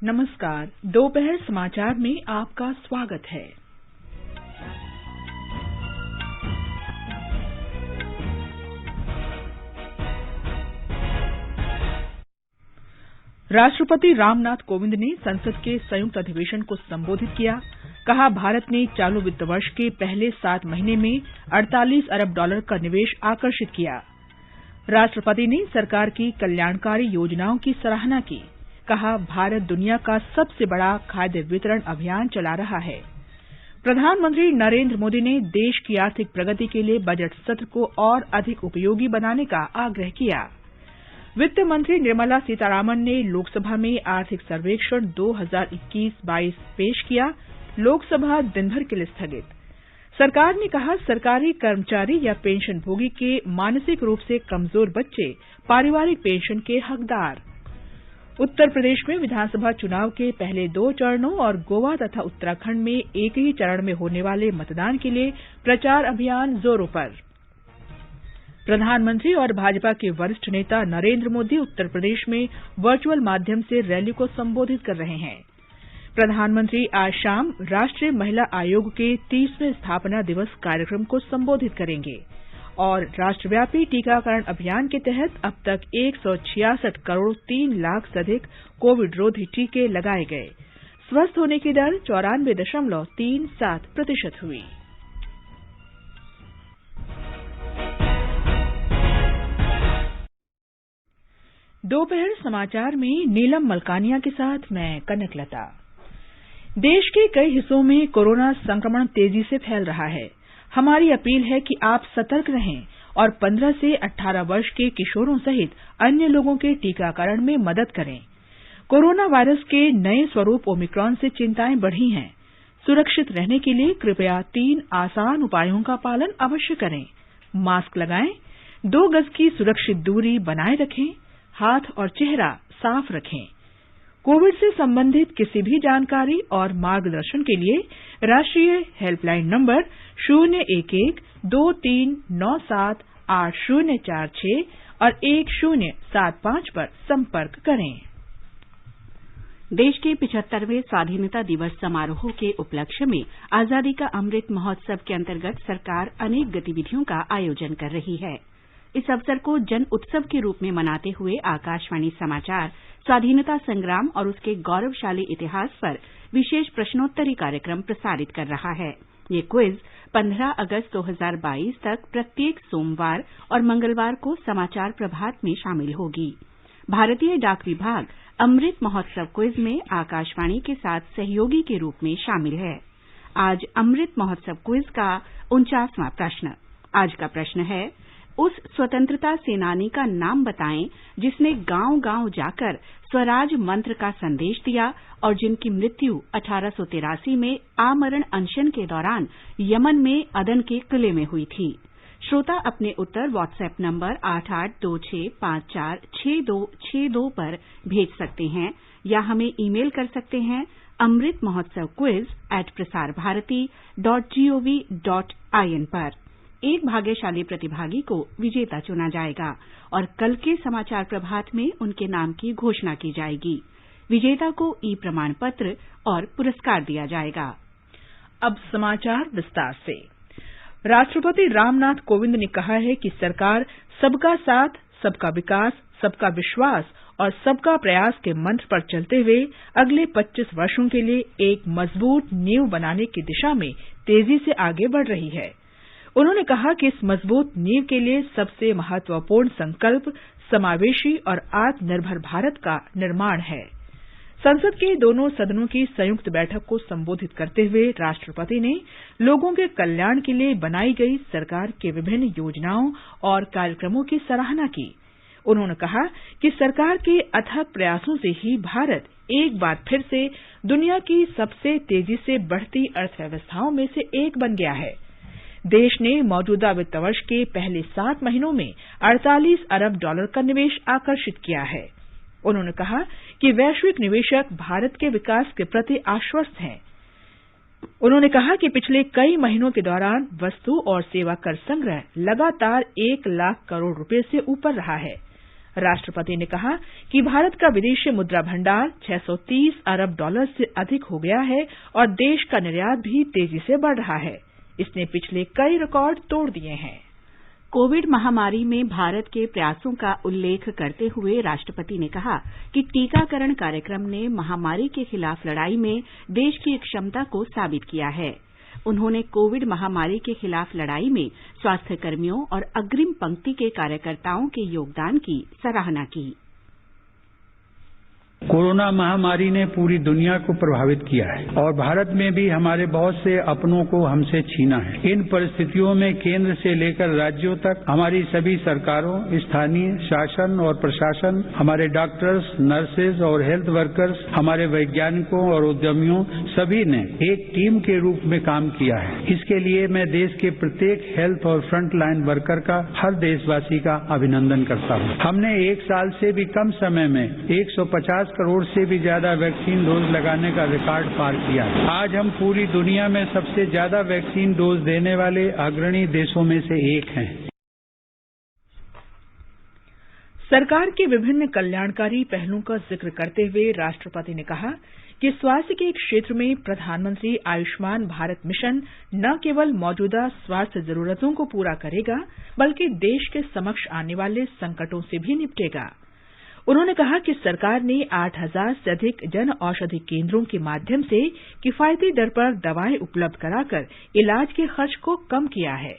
नमस्कार, दोपहर समाचार में आपका स्वागत है। राष्ट्रपति रामनाथ कोविंद ने संसद के संयुक्त अधिवेशन को संबोधित किया। कहा, भारत ने चालू वित्त वर्ष के पहले 7 महीने में 48 अरब डॉलर का निवेश आकर्षित किया। राष्ट्रपति ने सरकार की कल्याणकारी योजनाओं की सराहना की। कहा, भारत दुनिया का सबसे बड़ा खाद्य वितरण अभियान चला रहा है। प्रधानमंत्री नरेंद्र मोदी ने देश की आर्थिक प्रगति के लिए बजट सत्र को और अधिक उपयोगी बनाने का आग्रह किया। वित्त मंत्री निर्मला सीतारामन ने लोकसभा में आर्थिक सर्वेक्षण 2021-22 पेश किया। लोकसभा दिन भर के लिए स्थगित। सरकार ने कहा, सरकारी कर्मचारी या पेंशनभोगी के मानसिक रूप से कमजोर बच्चे पारिवारिक पेंशन के हकदार। उत्तर प्रदेश में विधानसभा चुनाव के पहले 2 चरणों और गोवा तथा उत्तराखंड में एक ही चरण में होने वाले मतदान के लिए प्रचार अभियान जोरों पर। प्रधानमंत्री और भाजपा के वरिष्ठ नेता नरेंद्र मोदी उत्तर प्रदेश में वर्चुअल माध्यम से रैली को संबोधित कर रहे हैं। प्रधानमंत्री आज शाम राष्ट्रीय महिला आयोग के 30वें स्थापना दिवस कार्यक्रम को संबोधित करेंगे और राष्ट्रव्यापी टीकाकरण अभियान के तहत अब तक 166 करोड़ 3 लाख से अधिक कोविड रोधी टीके लगाए गए। स्वस्थ होने की दर 94.37% हुई। दोपहर समाचार में नीलम मलकानिया के साथ मैं कनकलता। देश के कई हिस्सों में कोरोना संक्रमण तेजी से फैल रहा है। हमारी अपील है कि आप सतर्क रहें और 15 से 18 वर्ष के किशोरों सहित अन्य लोगों के टीकाकरण में मदद करें। कोरोना वायरस के नए स्वरूप ओमिक्रॉन से चिंताएं बढ़ी हैं। सुरक्षित रहने के लिए कृपया 3 आसान उपायों का पालन अवश्य करें। मास्क लगाएं, 2 गज की सुरक्षित दूरी बनाए रखें, हाथ और चेहरा साफ रखें। कोविड से संबंधित किसी भी जानकारी और मार्गदर्शन के लिए राष्ट्रीय हेल्पलाइन नंबर 011-2397-8046 और 1075 पर संपर्क करें। देश के 75वें स्वाधीनता दिवस समारोह के उपलक्ष्य में आजादी का अमृत महोत्सव के अंतर्गत सरकार अनेक गतिविधियों का आयोजन कर रही है। इस अवसर को जन उत्सव के रूप में मनाते हुए आकाशवाणी समाचार स्वाधीनता संग्राम और उसके गौरवशाली इतिहास पर विशेष प्रश्नोत्तरी कार्यक्रम प्रसारित कर रहा है। ये क्विज 15 अगस्त 2022 तक प्रत्येक सोमवार और मंगलवार को समाचार प्रभात में शामिल होगी। भारतीय डाक विभाग अमृत महोत्सव क्विज में आकाशवाणी के साथ सहयोगी के रूप में शामिल है। आज अमृत महोत्सव क्विज का 49वां प्रश्न। आज का प्रश्न है, उस स्वतंत्रता सेनानी का नाम बताएं जिसने गांव-गांव जाकर स्वराज मंत्र का संदेश दिया और जिनकी मृत्यु 1883 में आमरण अनशन के दौरान यमन में अदन के किले में हुई थी। श्रोता अपने उत्तर व्हाट्सएप नंबर 8826546262 पर भेज सकते हैं या हमें ईमेल कर सकते हैं amritmahotsav@prasarbharati.gov.in पर। एक भाग्यशाली प्रतिभागी को विजेता चुना जाएगा और कल के समाचार प्रभात में उनके नाम की घोषणा की जाएगी। विजेता को ई-प्रमाण पत्र और पुरस्कार दिया जाएगा। अब समाचार विस्तार से। राष्ट्रपति रामनाथ कोविंद ने कहा है कि सरकार सबका साथ, सबका विकास, सबका विश्वास और सबका प्रयास के मंत्र पर चलते हुए अगले 25 वर्षों के लिए एक मजबूत नींव बनाने की दिशा में तेजी से आगे बढ़ रही है। उन्होंने कहा कि इस मजबूत नींव के लिए सबसे महत्वपूर्ण संकल्प समावेशी और आत्मनिर्भर भारत का निर्माण है। संसद के दोनों सदनों की संयुक्त बैठक को संबोधित करते हुए राष्ट्रपति ने लोगों के कल्याण के लिए बनाई गई सरकार के विभिन्न योजनाओं और कार्यक्रमों की सराहना की। उन्होंने कहा कि सरकार के अथक प्रयासों से ही भारत एक बार फिर से दुनिया की सबसे तेजी से बढ़ती अर्थव्यवस्थाओं में से एक बन गया है। देश ने मौजूदा वित्त वर्ष के पहले 7 महीनों में 48 अरब डॉलर का निवेश आकर्षित किया है। उन्होंने कहा कि वैश्विक निवेशक भारत के विकास के प्रति आश्वस्त हैं। उन्होंने कहा कि पिछले कई महीनों के दौरान वस्तु और सेवा कर संग्रह लगातार 1 लाख करोड़ रुपए से ऊपर रहा है। राष्ट्रपति ने कहा कि भारत का विदेशी मुद्रा भंडार $630 अरब से अधिक हो गया है और देश का निर्यात भी तेजी से बढ़ रहा है। इसने पिछले कई रिकॉर्ड तोड़ दिए हैं। कोविड महामारी में भारत के प्रयासों का उल्लेख करते हुए राष्ट्रपति ने कहा कि टीकाकरण कार्यक्रम ने महामारी के खिलाफ लड़ाई में देश की क्षमता को साबित किया है। उन्होंने कोविड महामारी के खिलाफ लड़ाई में स्वास्थ्य कर्मियों और अग्रिम पंक्ति के कार्यकर्ताओं के योगदान की सराहना की। कोरोना महामारी ने पूरी दुनिया को प्रभावित किया है और भारत में भी हमारे बहुत से अपनों को हमसे छीना है। इन परिस्थितियों में केंद्र से लेकर राज्यों तक हमारी सभी सरकारों, स्थानीय शासन और प्रशासन, हमारे डॉक्टर्स, नर्सेज और हेल्थ वर्कर्स, हमारे वैज्ञानिकों और उद्यमियों सभी ने एक टीम के रूप में काम किया है। इसके लिए मैं देश के प्रत्येक हेल्थ और फ्रंट लाइन वर्कर का, हर देशवासी का अभिनंदन करता हूं। हमने एक साल से भी कम समय में 150 करोड़ से भी ज्यादा वैक्सीन डोज लगाने का रिकॉर्ड पार किया है। आज हम पूरी दुनिया में सबसे ज्यादा वैक्सीन डोज देने वाले अग्रणी देशों में से एक हैं। सरकार के विभिन्न कल्याणकारी पहलों का जिक्र करते हुए राष्ट्रपति ने कहा कि स्वास्थ्य के क्षेत्र में प्रधानमंत्री आयुष्मान भारत मिशन न केवल मौजूदा स्वास्थ्य जरूरतों को पूरा करेगा, बल्कि देश के समक्ष आने वाले संकटों से भी निपटेगा। उन्होंने कहा कि सरकार ने 8,000 से अधिक जन औषधि केंद्रों के माध्यम से किफायती दर पर दवाएं उपलब्ध कराकर इलाज के खर्च को कम किया है।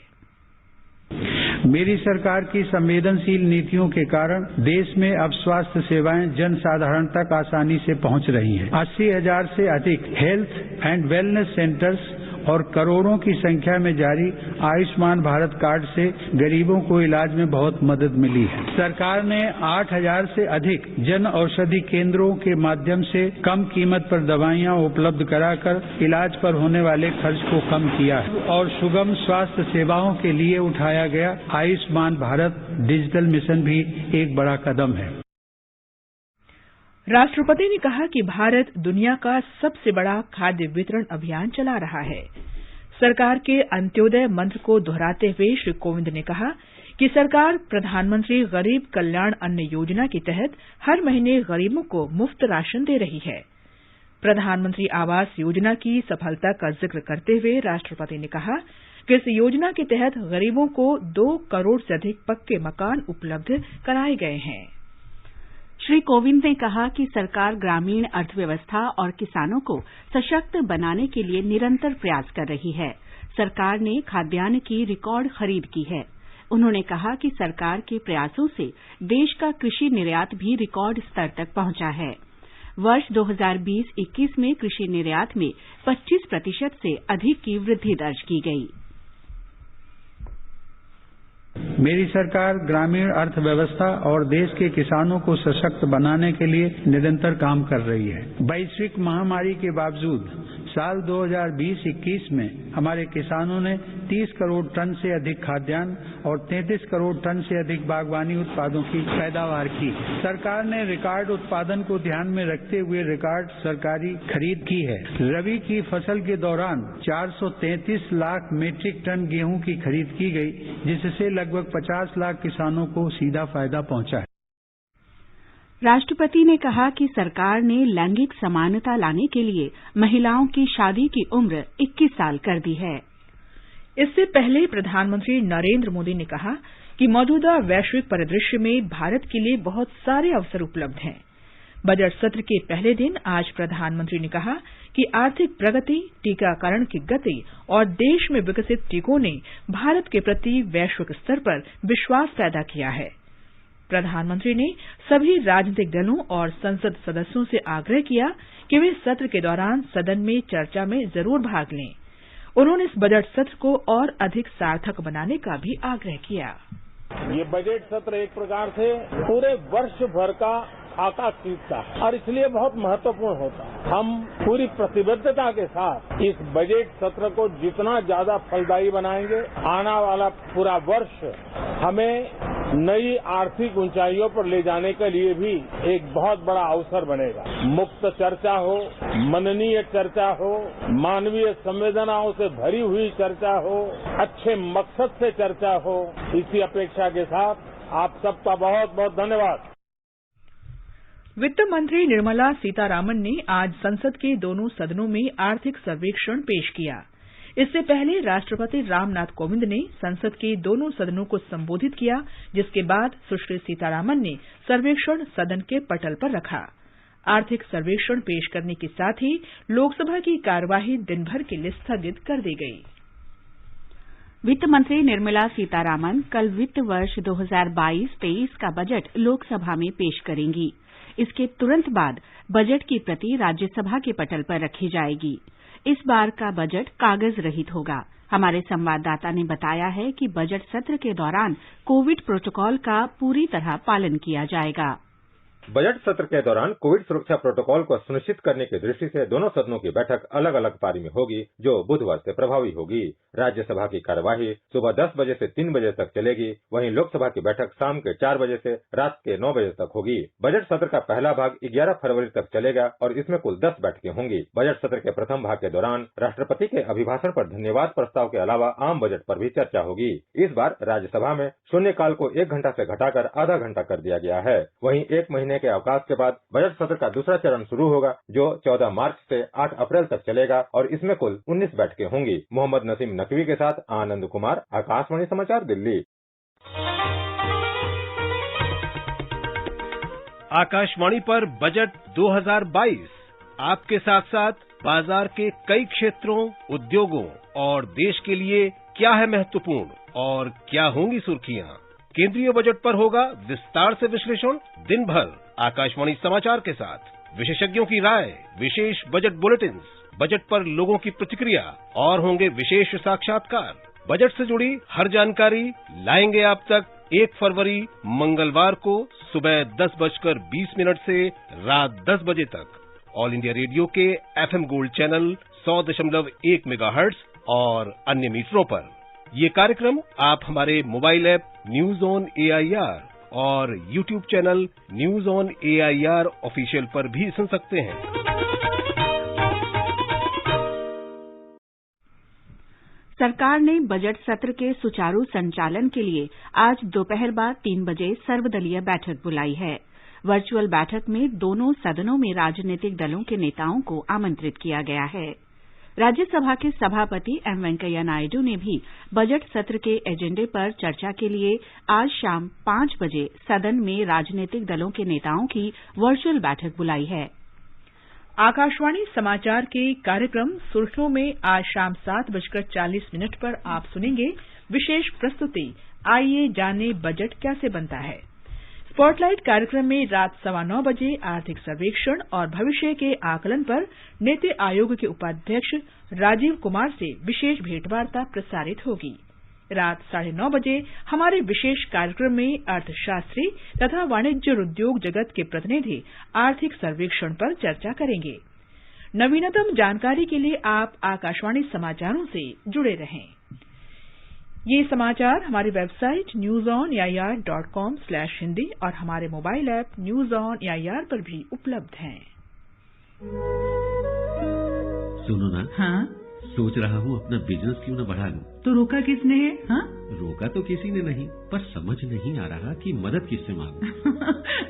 मेरी सरकार की संवेदनशील नीतियों के कारण देश में अब स्वास्थ्य सेवाएं जन साधारण तक आसानी से पहुंच रही हैं। 80,000 से अधिक हेल्थ एंड वेलनेस सेंटर्स और करोड़ों की संख्या में जारी आयुष्मान भारत कार्ड से गरीबों को इलाज में बहुत मदद मिली है। सरकार ने 8,000 से अधिक जन औषधि केंद्रों के माध्यम से कम कीमत पर दवाइयां उपलब्ध कराकर इलाज पर होने वाले खर्च को कम किया है और सुगम स्वास्थ्य सेवाओं के लिए उठाया गया आयुष्मान भारत डिजिटल मिशन भी एक बड़ा कदम है। राष्ट्रपति ने कहा कि भारत दुनिया का सबसे बड़ा खाद्य वितरण अभियान चला रहा है। सरकार के अंत्योदय मंत्र को दोहराते हुए श्री कोविंद ने कहा कि सरकार प्रधानमंत्री गरीब कल्याण अन्न योजना के तहत हर महीने गरीबों को मुफ्त राशन दे रही है। प्रधानमंत्री आवास योजना की सफलता का जिक्र करते हुए राष्ट्रपति ने कहा कि इस योजना के तहत गरीबों को 2 करोड़ से अधिक पक्के मकान उपलब्ध कराए गए हैं। श्री कोविंद ने कहा कि सरकार ग्रामीण अर्थव्यवस्था और किसानों को सशक्त बनाने के लिए निरंतर प्रयास कर रही है। सरकार ने खाद्यान्न की रिकॉर्ड खरीद की है। उन्होंने कहा कि सरकार के प्रयासों से देश का कृषि निर्यात भी रिकॉर्ड स्तर तक पहुंचा है। वर्ष 2020-21 में कृषि निर्यात में 25% से अधिक की वृद्धि दर्ज की गई। मेरी सरकार ग्रामीण अर्थव्यवस्था और देश के किसानों को सशक्त बनाने के लिए निरंतर काम कर रही है। वैश्विक महामारी के बावजूद साल 2020-21 में हमारे किसानों ने 30 करोड़ टन से अधिक खाद्यान्न और 33 करोड़ टन से अधिक बागवानी उत्पादों की पैदावार की। सरकार ने रिकॉर्ड उत्पादन को ध्यान में रखते हुए रिकॉर्ड सरकारी खरीद की है। रबी की फसल के दौरान 433 लाख मीट्रिक टन गेहूं की खरीद की गई, जिससे लगभग 50 लाख किसानों को सीधा फायदा पहुंचा है। राष्ट्रपति ने कहा कि सरकार ने लैंगिक समानता लाने के लिए महिलाओं की शादी की उम्र 21 साल कर दी है। इससे पहले प्रधानमंत्री नरेंद्र मोदी ने कहा कि मौजूदा वैश्विक परिदृश्य में भारत के लिए बहुत सारे अवसर उपलब्ध हैं। बजट सत्र के पहले दिन आज प्रधानमंत्री ने कहा कि आर्थिक प्रगति, टीकाकरण की गति और देश में विकसित टीकों ने भारत के प्रति वैश्विक स्तर पर विश्वास पैदा किया है। प्रधानमंत्री ने सभी राजनीतिक दलों और संसद सदस्यों से आग्रह किया कि वे सत्र के दौरान सदन में चर्चा में जरूर भाग लें। उन्होंने इस बजट सत्र को और अधिक सार्थक बनाने का भी आग्रह किया। ये बजट सत्र एक प्रकार से पूरे वर्ष भर का खाका खींचता है और इसलिए बहुत महत्वपूर्ण होता है। हम पूरी प्रतिबद्धता के साथ इस बजट सत्र को जितना ज्यादा फलदायी बनाएंगे, आने वाला पूरा वर्ष हमें नई आर्थिक ऊंचाइयों पर ले जाने के लिए भी एक बहुत बड़ा अवसर बनेगा। मुक्त चर्चा हो, मननीय चर्चा हो, मानवीय संवेदनाओं से भरी हुई चर्चा हो, अच्छे मकसद से चर्चा हो, इसी अपेक्षा के साथ आप सबका बहुत बहुत धन्यवाद। वित्त मंत्री निर्मला सीतारामन ने आज संसद के दोनों सदनों में आर्थिक सर्वेक्षण पेश किया। इससे पहले राष्ट्रपति रामनाथ कोविंद ने संसद के दोनों सदनों को संबोधित किया, जिसके बाद सुश्री सीतारामन ने सर्वेक्षण सदन के पटल पर रखा। आर्थिक सर्वेक्षण पेश करने के साथ ही लोकसभा की कार्यवाही दिन भर के लिए स्थगित कर दी गई। वित्त मंत्री निर्मला सीतारामन कल वित्त वर्ष 2022-23 का बजट लोकसभा में पेश करेंगी। इसके तुरंत बाद बजट की प्रति राज्यसभा के पटल पर रखी जाएगी। इस बार का बजट कागज रहित होगा। हमारे संवाददाता ने बताया है कि बजट सत्र के दौरान कोविड प्रोटोकॉल का पूरी तरह पालन किया जाएगा। बजट सत्र के दौरान कोविड सुरक्षा प्रोटोकॉल को सुनिश्चित करने की दृष्टि से दोनों सदनों की बैठक अलग अलग पारी में होगी, जो बुधवार से प्रभावी होगी। राज्यसभा की कार्यवाही सुबह 10 बजे से 3 बजे तक चलेगी, वहीं लोकसभा की बैठक शाम के 4 बजे से रात के 9 बजे तक होगी। बजट सत्र का पहला भाग 11 फरवरी तक चलेगा और इसमें कुल 10 बैठकें होंगी। बजट सत्र के प्रथम भाग के दौरान राष्ट्रपति के अभिभाषण पर धन्यवाद प्रस्ताव के अलावा आम बजट पर भी चर्चा होगी। इस बार राज्यसभा में शून्यकाल को 1 घंटा से घटाकर आधा घंटा कर दिया गया है। वहीं 1 महीने के अवकाश के बाद बजट सत्र का दूसरा चरण शुरू होगा, जो 14 मार्च से 8 अप्रैल तक चलेगा और इसमें कुल 19 बैठकें होंगी। मोहम्मद नसीम नकवी के साथ आनंद कुमार, आकाशवाणी समाचार, दिल्ली। आकाशवाणी पर बजट 2022 आपके साथ साथ बाजार के कई क्षेत्रों, उद्योगों और देश के लिए क्या है महत्वपूर्ण और क्या होंगी सुर्खियां। केंद्रीय बजट पर होगा विस्तार से विश्लेषण दिन भर आकाशवाणी समाचार के साथ। विशेषज्ञों की राय, विशेष बजट बुलेटिन, बजट पर लोगों की प्रतिक्रिया और होंगे विशेष साक्षात्कार। बजट से जुड़ी हर जानकारी लाएंगे आप तक 1 फरवरी मंगलवार को सुबह 10:20 से रात 10 बजे तक ऑल इंडिया रेडियो के FM गोल्ड चैनल 100.1 मेगाहर्ट्ज और अन्य मीटरों पर। ये कार्यक्रम आप हमारे mobile app news on AIR और YouTube channel news on AIR official पर भी सुन सकते हैं। सरकार ने बजट सत्र के सुचारू संचालन के लिए आज दोपहर बाद 3 बजे सर्वदलीय बैठक बुलाई है। वर्चुअल बैठक में दोनों सदनों में राजनीतिक दलों के नेताओं को आमंत्रित किया गया है। राज्यसभा के सभापति एम वेंकैया नायडू ने भी बजट सत्र के एजेंडे पर चर्चा के लिए आज शाम 5 बजे सदन में राजनीतिक दलों के नेताओं की वर्चुअल बैठक बुलाई है। आकाशवाणी समाचार के कार्यक्रम सुर्खियों में आज शाम 7:40 पर आप सुनेंगे विशेष प्रस्तुति आइए जाने बजट कैसे बनता है। स्पॉटलाइट कार्यक्रम में रात 9:15 बजे आर्थिक सर्वेक्षण और भविष्य के आकलन पर नीति आयोग के उपाध्यक्ष राजीव कुमार से विशेष भेंटवार्ता प्रसारित होगी। रात 9:30 बजे हमारे विशेष कार्यक्रम में अर्थशास्त्री तथा वाणिज्य और उद्योग जगत के प्रतिनिधि आर्थिक सर्वेक्षण पर चर्चा करेंगे। नवीनतम जानकारी के लिए आप आकाशवाणी समाचारों से जुड़े रहें। ये समाचार हमारी वेबसाइट newsonair.com/hindi और हमारे mobile app news on AIR पर भी उपलब्ध हैं। सुनो ना, हाँ? सोच रहा हूँ अपना बिजनेस क्यों न बढ़ा लूं। तो रोका किसने है? हाँ? रोका तो किसी ने नहीं, पर समझ नहीं आ रहा कि मदद किससे मांगूं।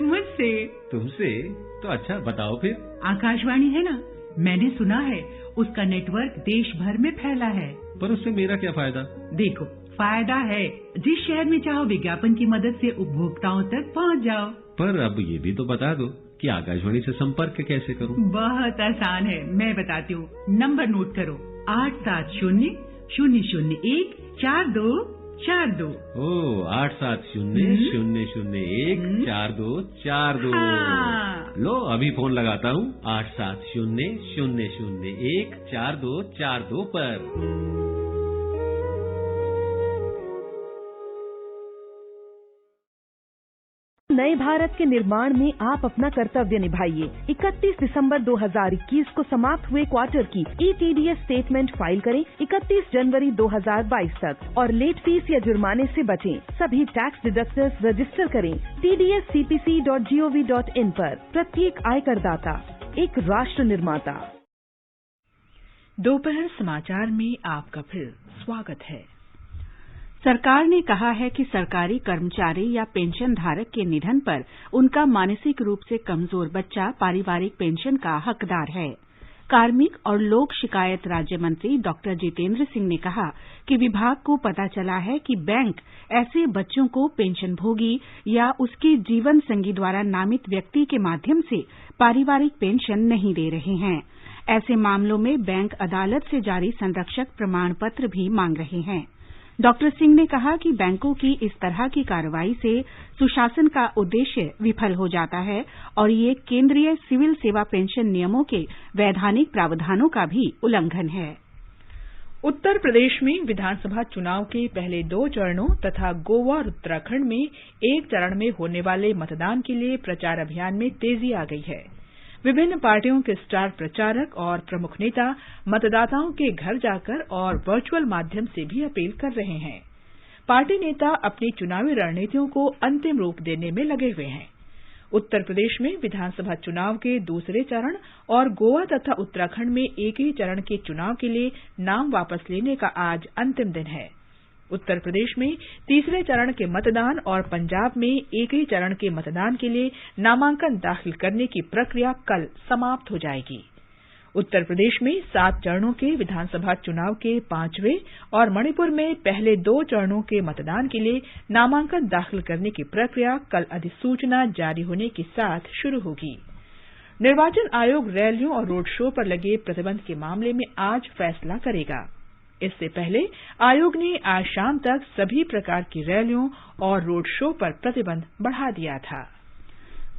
मुझसे। तुमसे? तो अच्छा बताओ फिर। आकाशवाणी है ना, मैंने सुना है उसका नेटवर्क देश भर में फैला है। पर उससे मेरा क्या फायदा? देखो, फायदा है, जिस शहर में चाहो विज्ञापन की मदद से उपभोक्ताओं तक पहुंच जाओ। पर अब ये भी तो बता दो कि आकाशवाणी से संपर्क कैसे करूं? बहुत आसान है, मैं बताती हूँ। नंबर नोट करो, 870-001-4242। ओ 870-001-4242। लो अभी फोन लगाता हूँ 870-001-4242 पर। नए भारत के निर्माण में आप अपना कर्तव्य निभाइए। 31 दिसंबर 2021 को समाप्त हुए क्वार्टर की ETDS स्टेटमेंट फाइल करें 31 जनवरी 2022 तक और लेट फीस या जुर्माने से बचें। सभी टैक्स डिडक्टर्स रजिस्टर करें tdscpc.gov.in पर। प्रत्येक आयकरदाता एक राष्ट्र निर्माता। दोपहर समाचार में आपका फिर स्वागत है। सरकार ने कहा है कि सरकारी कर्मचारी या पेंशन धारक के निधन पर उनका मानसिक रूप से कमजोर बच्चा पारिवारिक पेंशन का हकदार है। कार्मिक और लोक शिकायत राज्य मंत्री डॉक्टर जितेंद्र सिंह ने कहा कि विभाग को पता चला है कि बैंक ऐसे बच्चों को पेंशनभोगी या उसके जीवन संगी द्वारा नामित व्यक्ति के माध्यम से पारिवारिक पेंशन नहीं दे रहे हैं। ऐसे मामलों में बैंक अदालत से जारी संरक्षक प्रमाण पत्र भी मांग रहे हैं। डॉक्टर सिंह ने कहा कि बैंकों की इस तरह की कार्रवाई से सुशासन का उद्देश्य विफल हो जाता है और ये केंद्रीय सिविल सेवा पेंशन नियमों के वैधानिक प्रावधानों का भी उल्लंघन है। उत्तर प्रदेश में विधानसभा चुनाव के पहले 2 चरणों तथा गोवा और उत्तराखंड में 1 चरण में होने वाले मतदान के लिए प्रचार अभियान में तेजी आ गई है। विभिन्न पार्टियों के स्टार प्रचारक और प्रमुख नेता मतदाताओं के घर जाकर और वर्चुअल माध्यम से भी अपील कर रहे हैं। पार्टी नेता अपनी चुनावी रणनीतियों को अंतिम रूप देने में लगे हुए हैं। उत्तर प्रदेश में विधानसभा चुनाव के दूसरे चरण और गोवा तथा उत्तराखंड में एक ही चरण के चुनाव के लिए नाम वापस लेने का आज अंतिम दिन है। उत्तर प्रदेश में तीसरे चरण के मतदान और पंजाब में एक ही चरण के मतदान के लिए नामांकन दाखिल करने की प्रक्रिया कल समाप्त हो जाएगी। उत्तर प्रदेश में 7 चरणों के विधानसभा चुनाव के 5वें और मणिपुर में पहले 2 चरणों के मतदान के लिए नामांकन दाखिल करने की प्रक्रिया कल अधिसूचना जारी होने के साथ शुरू होगी। निर्वाचन आयोग रैलियों और रोड शो पर लगे प्रतिबंध के मामले में आज फैसला करेगा। इससे पहले आयोग ने आज शाम तक सभी प्रकार की रैलियों और रोड शो पर प्रतिबंध बढ़ा दिया था।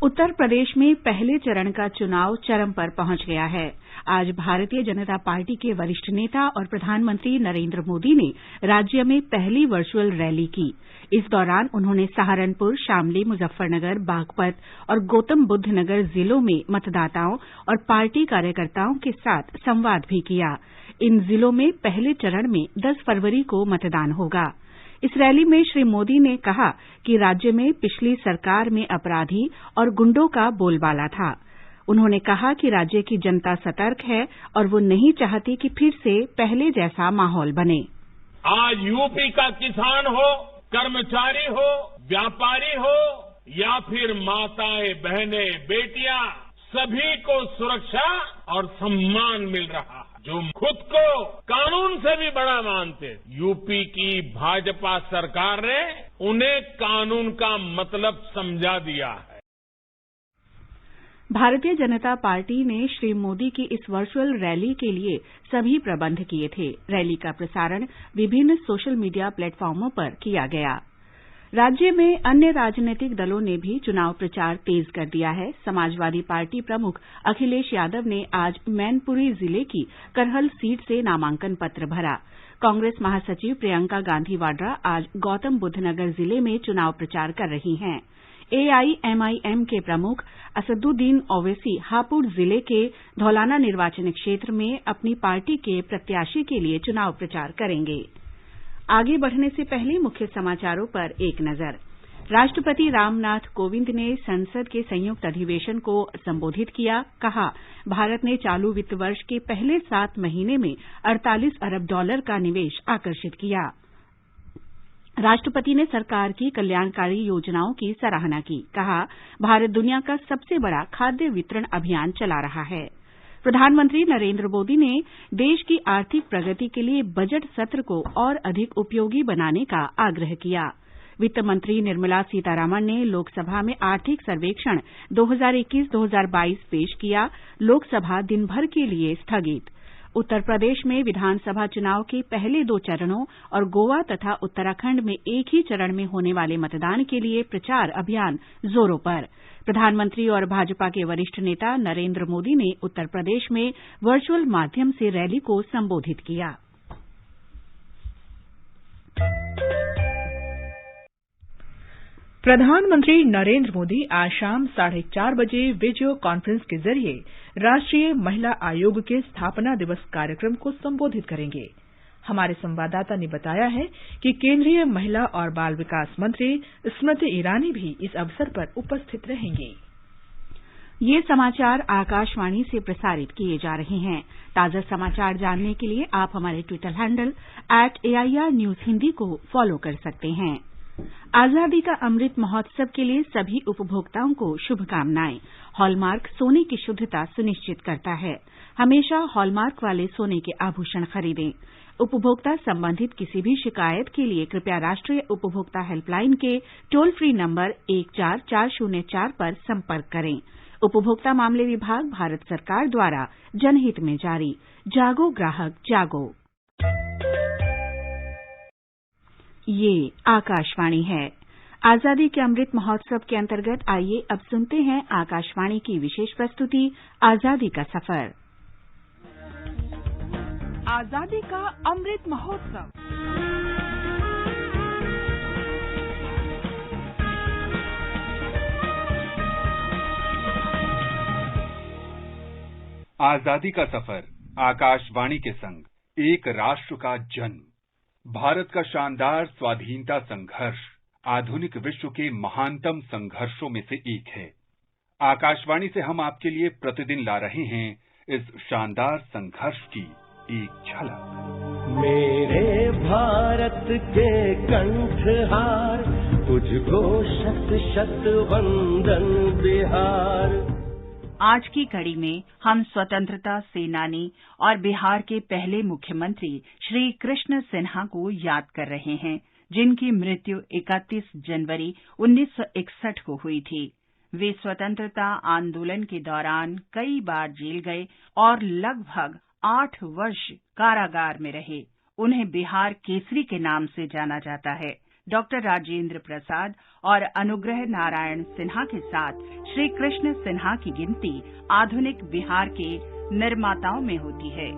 उत्तर प्रदेश में पहले चरण का चुनाव चरम पर पहुंच गया है। आज भारतीय जनता पार्टी के वरिष्ठ नेता और प्रधानमंत्री नरेंद्र मोदी ने राज्य में पहली वर्चुअल रैली की। इस दौरान उन्होंने सहारनपुर, शामली, मुजफ्फरनगर, बागपत और गौतम बुद्ध नगर जिलों में मतदाताओं और पार्टी कार्यकर्ताओं के साथ संवाद भी किया। इन जिलों में पहले चरण में 10 फरवरी को मतदान होगा। इस रैली में श्री मोदी ने कहा कि राज्य में पिछली सरकार में अपराधी और गुंडों का बोलबाला था। उन्होंने कहा कि राज्य की जनता सतर्क है और वो नहीं चाहती कि फिर से पहले जैसा माहौल बने। आज यूपी का किसान हो, कर्मचारी हो, व्यापारी हो या फिर माताएं, बहनें, बेटियां, सभी को सुरक्षा और सम्मान मिल रहा है। जो खुद को कानून से भी बड़ा मानते, यूपी की भाजपा सरकार ने उन्हें कानून का मतलब समझा दिया है। भारतीय जनता पार्टी ने श्री मोदी की इस वर्चुअल रैली के लिए सभी प्रबंध किए थे। रैली का प्रसारण विभिन्न सोशल मीडिया प्लेटफॉर्मों पर किया गया। राज्य में अन्य राजनीतिक दलों ने भी चुनाव प्रचार तेज कर दिया है। समाजवादी पार्टी प्रमुख अखिलेश यादव ने आज मैनपुरी जिले की करहल सीट से नामांकन पत्र भरा। कांग्रेस महासचिव प्रियंका गांधी वाड्रा आज गौतम बुद्ध नगर जिले में चुनाव प्रचार कर रही हैं। एआईएमआईएम के प्रमुख असदुद्दीन ओवैसी हापुड़ जिले के धौलाना निर्वाचन क्षेत्र में अपनी पार्टी के प्रत्याशी के लिए चुनाव प्रचार करेंगे। आगे बढ़ने से पहले मुख्य समाचारों पर एक नजर। राष्ट्रपति रामनाथ कोविंद ने संसद के संयुक्त अधिवेशन को संबोधित किया। कहा, भारत ने चालू वित्त वर्ष के पहले 7 महीने में $48 अरब का निवेश आकर्षित किया। राष्ट्रपति ने सरकार की कल्याणकारी योजनाओं की सराहना की। कहा, भारत दुनिया का सबसे बड़ा खाद्य वितरण अभियान चला रहा है। प्रधानमंत्री नरेंद्र मोदी ने देश की आर्थिक प्रगति के लिए बजट सत्र को और अधिक उपयोगी बनाने का आग्रह किया। वित्त मंत्री निर्मला सीतारामन ने लोकसभा में आर्थिक सर्वेक्षण 2021-2022 पेश किया। लोकसभा दिन भर के लिए स्थगित। उत्तर प्रदेश में विधानसभा चुनाव के पहले 2 चरणों और गोवा तथा उत्तराखंड में एक ही चरण में होने वाले मतदान के लिए प्रचार अभियान जोरों पर। प्रधानमंत्री और भाजपा के वरिष्ठ नेता नरेंद्र मोदी ने उत्तर प्रदेश में वर्चुअल माध्यम से रैली को संबोधित किया। प्रधानमंत्री नरेंद्र मोदी आज शाम 4:30 बजे वीडियो कॉन्फ्रेंस के जरिए राष्ट्रीय महिला आयोग के स्थापना दिवस कार्यक्रम को संबोधित करेंगे। हमारे संवाददाता ने बताया है कि केंद्रीय महिला और बाल विकास मंत्री स्मृति ईरानी भी इस अवसर पर उपस्थित रहेंगी। ये समाचार आकाशवाणी से प्रसारित किए जा रहे हैं। ताजा समाचार जानने के लिए आप हमारे Twitter handle @AIR News Hindi को फॉलो कर सकते हैं। आजादी का अमृत महोत्सव के लिए सभी उपभोक्ताओं को शुभकामनाएं। हॉलमार्क सोने की शुद्धता सुनिश्चित करता है। हमेशा हॉलमार्क वाले सोने के आभूषण खरीदें। उपभोक्ता संबंधित किसी भी शिकायत के लिए कृपया राष्ट्रीय उपभोक्ता हेल्पलाइन के टोल फ्री नंबर 14404 पर संपर्क करें। उपभोक्ता मामले विभाग, भारत सरकार द्वारा जनहित में जारी। जागो ग्राहक जागो। ये आकाशवाणी है। आजादी के अमृत महोत्सव के अंतर्गत आइए अब सुनते हैं आकाशवाणी की विशेष प्रस्तुति आजादी का सफर। आजादी का अमृत महोत्सव। आजादी का सफर आकाशवाणी के संग एक राष्ट्र का जन्म। भारत का शानदार स्वाधीनता संघर्ष आधुनिक विश्व के महानतम संघर्षों में से एक है। आकाशवाणी से हम आपके लिए प्रतिदिन ला रहे हैं इस शानदार संघर्ष की एक झलक। मेरे भारत के कंठहार, तुझको शत शत वंदन बिहार। आज की कड़ी में हम स्वतंत्रता सेनानी और बिहार के पहले मुख्यमंत्री श्री कृष्ण सिन्हा को याद कर रहे हैं, जिनकी मृत्यु 31 जनवरी 1961 को हुई थी। वे स्वतंत्रता आंदोलन के दौरान कई बार जेल गए और लगभग 8 वर्ष कारागार में रहे। उन्हें बिहार केसरी के नाम से जाना जाता है। डॉक्टर राजेंद्र प्रसाद और अनुग्रह नारायण सिन्हा के साथ श्री कृष्ण सिन्हा की गिनती आधुनिक बिहार के निर्माताओं में होती है।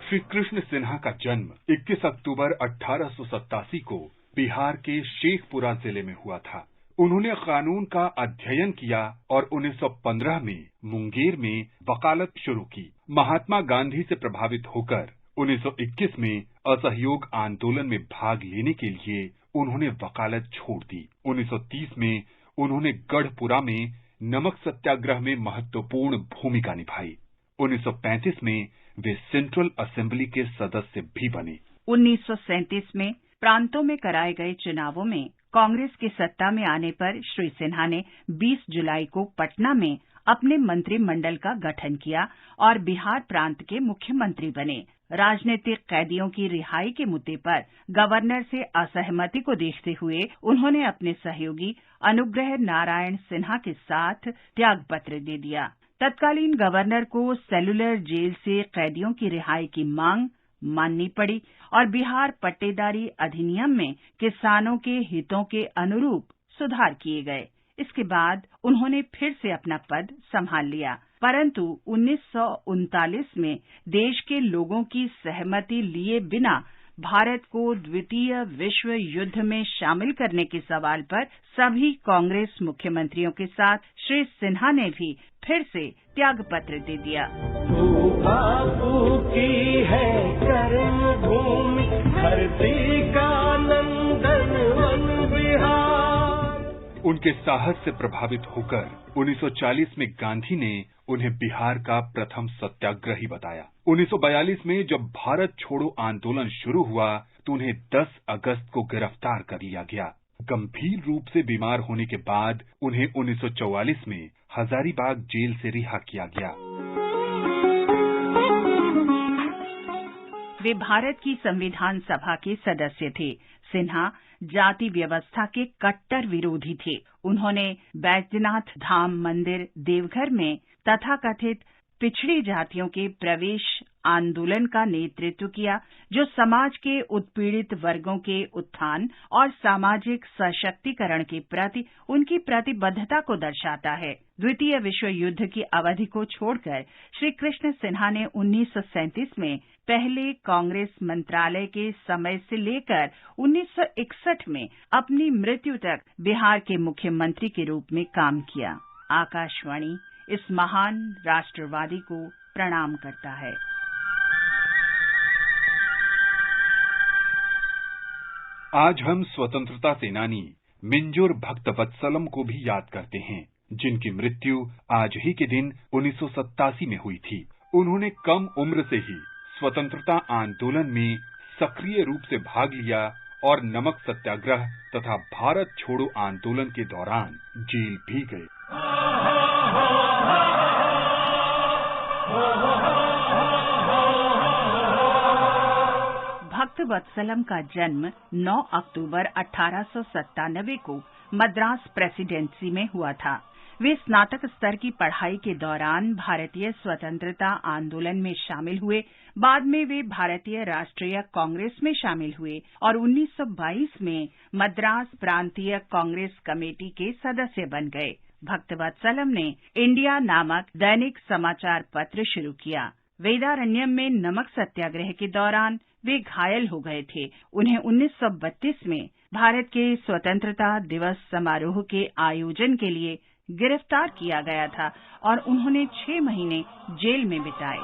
श्री कृष्ण सिन्हा का जन्म 21 अक्टूबर 1887 को बिहार के शेखपुरा जिले में हुआ था। उन्होंने कानून का अध्ययन किया और 1915 में मुंगेर में वकालत शुरू की। महात्मा गांधी से प्रभावित होकर 1921 में असहयोग आंदोलन में भाग लेने के लिए उन्होंने वकालत छोड़ दी। 1930 में उन्होंने गढ़पुरा में नमक सत्याग्रह में महत्वपूर्ण भूमिका निभाई। 1935 में वे सेंट्रल असेंबली के सदस्य भी बने। 1937 में प्रांतों में कराए गए चुनावों में कांग्रेस के सत्ता में आने पर श्री सिन्हा ने 20 जुलाई को पटना में अपने मंत्रिमंडल का गठन किया और बिहार प्रांत के मुख्यमंत्री बने। राजनीतिक कैदियों की रिहाई के मुद्दे पर गवर्नर से असहमति को देखते हुए उन्होंने अपने सहयोगी अनुग्रह नारायण सिन्हा के साथ त्यागपत्र दे दिया। तत्कालीन गवर्नर को सेलुलर जेल से कैदियों की रिहाई की मांग माननी पड़ी और बिहार पट्टेदारी अधिनियम में किसानों के हितों के अनुरूप सुधार किए गए। इसके बाद उन्होंने फिर से अपना पद संभाल लिया, परंतु 1939 में देश के लोगों की सहमति लिए बिना भारत को द्वितीय विश्व युद्ध में शामिल करने के सवाल पर सभी कांग्रेस मुख्यमंत्रियों के साथ श्री सिन्हा ने भी फिर से त्यागपत्र दे दिया। बापू की है कर्मभूमि, धरती का नंदन वन बिहार। उनके साहस से प्रभावित होकर 1940 में गांधी ने उन्हें बिहार का प्रथम सत्याग्रही बताया। 1942 में जब भारत छोड़ो आंदोलन शुरू हुआ तो उन्हें 10 अगस्त को गिरफ्तार कर लिया गया। गंभीर रूप से बीमार होने के बाद उन्हें 1944 में हजारीबाग जेल से रिहा किया गया। वे भारत की संविधान सभा के सदस्य थे। सिन्हा जाति व्यवस्था के कट्टर विरोधी थे। उन्होंने बैजनाथ धाम मंदिर देवघर में तथाकथित पिछड़ी जातियों के प्रवेश आंदोलन का नेतृत्व किया, जो समाज के उत्पीड़ित वर्गों के उत्थान और सामाजिक सशक्तिकरण के प्रति उनकी प्रतिबद्धता को दर्शाता है। द्वितीय विश्व युद्ध की अवधि को छोड़कर श्री कृष्ण सिन्हा ने 1937 में पहले कांग्रेस मंत्रालय के समय से लेकर 1961 में अपनी मृत्यु तक बिहार के मुख्यमंत्री के रूप में काम किया। आकाशवाणी इस महान राष्ट्रवादी को प्रणाम करता है। आज हम स्वतंत्रता सेनानी मिंजूर भक्तवत्सलम को भी याद करते हैं, जिनकी मृत्यु आज ही के दिन 1987 में हुई थी। उन्होंने कम उम्र से ही स्वतंत्रता आंदोलन में सक्रिय रूप से भाग लिया और नमक सत्याग्रह तथा भारत छोड़ो आंदोलन के दौरान जेल भी गए। भक्तवत्सलम का जन्म 9 अक्टूबर 1897 को मद्रास प्रेसिडेंसी में हुआ था। वे स्नातक स्तर की पढ़ाई के दौरान भारतीय स्वतंत्रता आंदोलन में शामिल हुए। बाद में वे भारतीय राष्ट्रीय कांग्रेस में शामिल हुए और 1922 में मद्रास प्रांतीय कांग्रेस कमेटी के सदस्य बन गए। भक्तवत्सलम ने इंडिया नामक दैनिक समाचार पत्र शुरू किया। वेदारण्यम में नमक सत्याग्रह के दौरान वे घायल हो गए थे। उन्हें 1932 में भारत के स्वतंत्रता दिवस समारोह के आयोजन के लिए गिरफ्तार किया गया था और उन्होंने 6 महीने जेल में बिताए।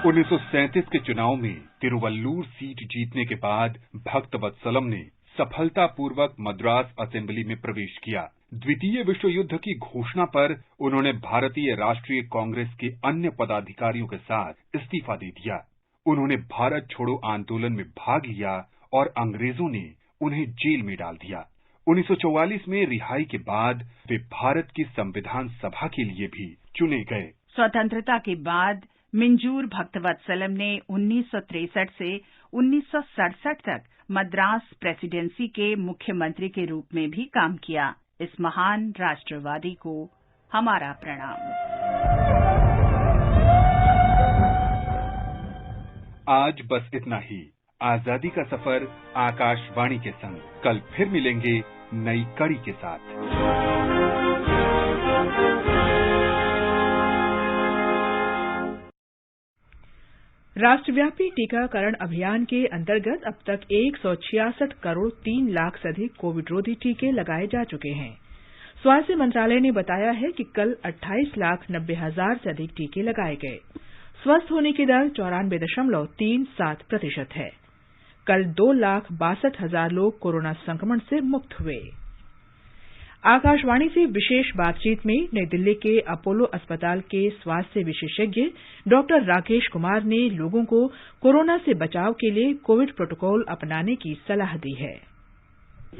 उन्नीस सौ 1937 के चुनाव में तिरुवल्लुर सीट जीतने के बाद भक्तवत्सलम ने सफलतापूर्वक मद्रास असेंबली में प्रवेश किया। द्वितीय विश्व युद्ध की घोषणा पर उन्होंने भारतीय राष्ट्रीय कांग्रेस के अन्य पदाधिकारियों के साथ इस्तीफा दे दिया। उन्होंने भारत छोड़ो आंदोलन में भाग लिया और अंग्रेजों ने उन्हें जेल में डाल दिया। 1944 में रिहाई के बाद वे भारत की संविधान सभा के लिए भी चुने गए। स्वतंत्रता के बाद मिंजूर भक्तवत्सलम ने 1963 से 1967 तक मद्रास प्रेसिडेंसी के मुख्यमंत्री के रूप में भी काम किया। इस महान राष्ट्रवादी को हमारा प्रणाम। आज बस इतना ही। आजादी का सफर आकाशवाणी के संग। कल फिर मिलेंगे नई कड़ी के साथ। राष्ट्रव्यापी टीकाकरण अभियान के अंतर्गत अब तक 166 करोड़ 3 लाख से अधिक कोविड रोधी टीके लगाए जा चुके हैं। स्वास्थ्य मंत्रालय ने बताया है कि कल 28,90,000 से अधिक टीके लगाए गए। स्वस्थ होने की दर 94.37% है। कल 2,62,000 लोग कोरोना संक्रमण से मुक्त हुए। आकाशवाणी से विशेष बातचीत में नई दिल्ली के अपोलो अस्पताल के स्वास्थ्य विशेषज्ञ डॉक्टर राकेश कुमार ने लोगों को कोरोना से बचाव के लिए कोविड प्रोटोकॉल अपनाने की सलाह दी है।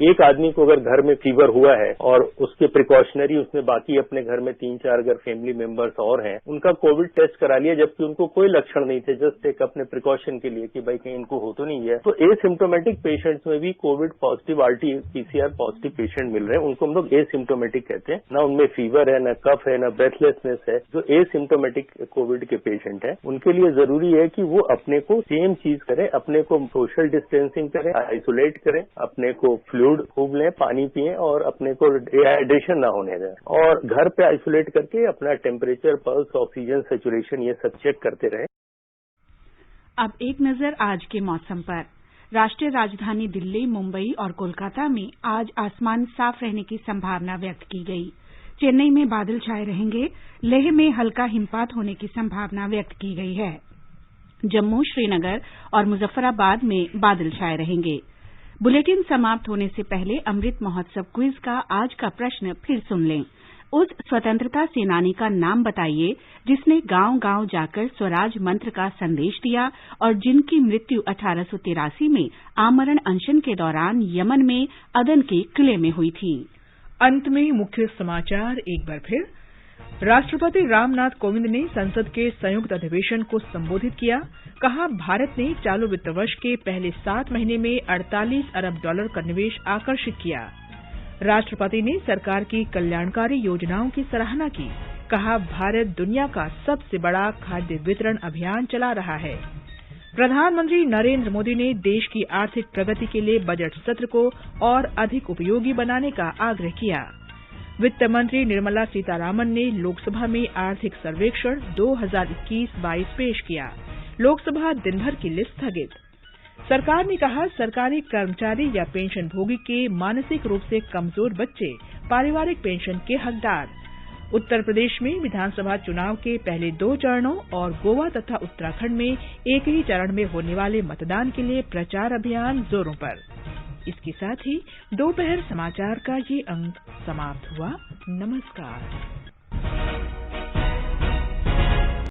एक आदमी को अगर घर में फीवर हुआ है और उसके प्रिकॉशनरी उसमें बाकी अपने घर में 3-4 अगर फैमिली मेंबर्स और हैं, उनका कोविड टेस्ट करा लिया जबकि उनको कोई लक्षण नहीं थे, जस्ट एक अपने प्रिकॉशन के लिए कि भाई कहीं इनको हो तो नहीं है। तो एसिम्टोमेटिक पेशेंट्स में भी covid positive RT-PCR positive patient मिल रहे हैं। उनको हम लोग एसिम्टोमेटिक कहते हैं। ना उनमें फीवर है, ना कफ है, ना ब्रेथलेसनेस है। जो एसिम्टोमेटिक कोविड के पेशेंट हैं उनके लिए जरूरी है कि वो अपने को सेम चीज करें, अपने को सोशल डिस्टेंसिंग करें, आइसोलेट करें, अपने को फ्लूइड खूब लें, पानी पिएं और अपने को डिहाइड्रेशन ना होने दें। और घर पे आइसोलेट करके अपना टेम्परेचर, पल्स, ऑक्सीजन सैचुरेशन ये सब चेक करते रहें। अब एक नजर आज के मौसम पर। राष्ट्रीय राजधानी दिल्ली, मुंबई और कोलकाता में आज आसमान साफ रहने की संभावना व्यक्त की गई। चेन्नई में बादल छाए रहेंगे। लेह में हल्का हिमपात होने की संभावना व्यक्त की गई है। जम्मू, श्रीनगर और मुजफ्फराबाद में बादल छाए रहेंगे। बुलेटिन समाप्त होने से पहले अमृत महोत्सव क्विज का आज का प्रश्न फिर सुन लें। उस स्वतंत्रता सेनानी का नाम बताइए जिसने गांव-गांव जाकर स्वराज मंत्र का संदेश दिया और जिनकी मृत्यु 1883 में आमरण अनशन के दौरान यमन में अदन के किले में हुई थी। अंत में मुख्य समाचार एक बार फिर। राष्ट्रपति रामनाथ कोविंद ने संसद के संयुक्त अधिवेशन को संबोधित किया। कहा, भारत ने चालू वित्त वर्ष के पहले 7 महीने में $48 अरब का निवेश आकर्षित किया। राष्ट्रपति ने सरकार की कल्याणकारी योजनाओं की सराहना की। कहा, भारत दुनिया का सबसे बड़ा खाद्य वितरण अभियान चला रहा है। प्रधानमंत्री नरेंद्र मोदी ने देश की आर्थिक प्रगति के लिए बजट सत्र को और अधिक उपयोगी बनाने का आग्रह किया। वित्त मंत्री निर्मला सीतारामन ने लोकसभा में आर्थिक सर्वेक्षण 2021-22 पेश किया। लोकसभा दिन भर के लिए स्थगित। सरकार ने कहा, सरकारी कर्मचारी या पेंशनभोगी के मानसिक रूप से कमजोर बच्चे पारिवारिक पेंशन के हकदार। उत्तर प्रदेश में विधानसभा चुनाव के पहले 2 चरणों और गोवा तथा उत्तराखंड में एक ही चरण में होने वाले मतदान के लिए प्रचार अभियान जोरों पर। इसके साथ ही दोपहर समाचार का ये अंक समाप्त हुआ। नमस्कार।